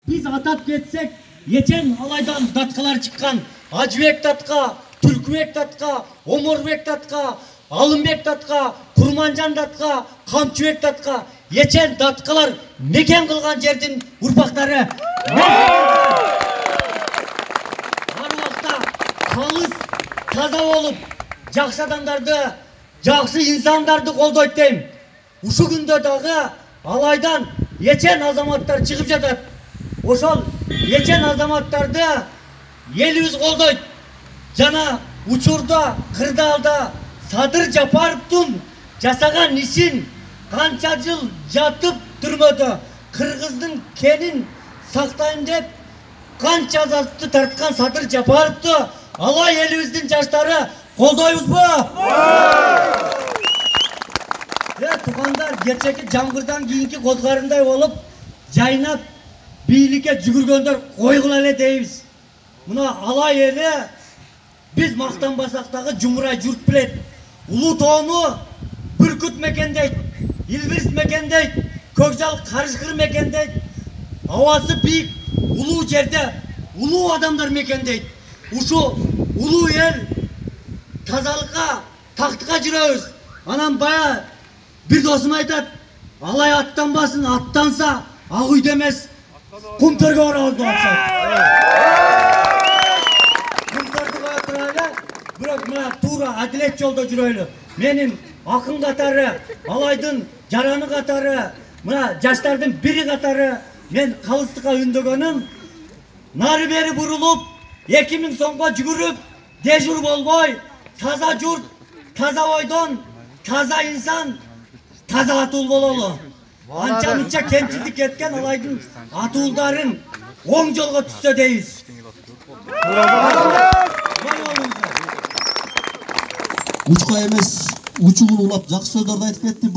Biz atat geçsek, geçen alaydan datkalar çıkan, Hacıbek datka, Türkübek datka, Omurbek datka, Alınbek datka, Kurmancan datka, Kamçıbek datka, geçen datkalar meken kılgan жердин urpakları. Har vakta kalız, taza olup, жақсы адамдарды, жақсы insandарды koldoyt deyim. Uşu günde dağı alaydan geçen azamattар çıkıp жатат. Oşol geçen azamattardı elimiz koldoyt. Jana uçurda, kırdalda Sadır Japarovдун жасаган ишин kança жыл жатып түрмөдө. Кыргыздын кенин сактайм деп канча азапты тарткан Садыр Жапаровду алай элибиздин жаштары колдойбузбу? Тугандар, кечеки жаңгырдан кийинки козгарындай болуп жайнап бийликке жүгүргөндөр койгула эле дейбиз. Мына алай эли биз мактанбасак дагы жумурай журт билет. Улуу тоону бүркүт мекендейт, Илбирис мекендейт, Көкжал Карышкыр мекендейт. Абасы бийик улуу жерде улуу адамдар мекендейт. Ушу улуу эл тазалыкка, тактыкка жүрөбүз. Анан бая бир досум айтат, алай аттанбасын, аттанса ак үйдө эмес, кум төргө барабыз деп атышат. Кум төрдү коя турайлы, бирок мына туура адилет жолдо жүрөйлү. Менин акын катары, алайдын жараны катары, мына жаштардын бири катары мен калыстыкка үндөгөнүм, нары бери бурулуп, 2000 сомго жүгүрүп, дежур болбой, таза журт, таза ойдон, таза инсан, таза атуул бололу. Анча мынча кемчилдик кеткен алайдын атуулдарын оң жолго түшсө дейбиз. Учка эмес, учугун улап жакшы сөздөрдү айтып кетти.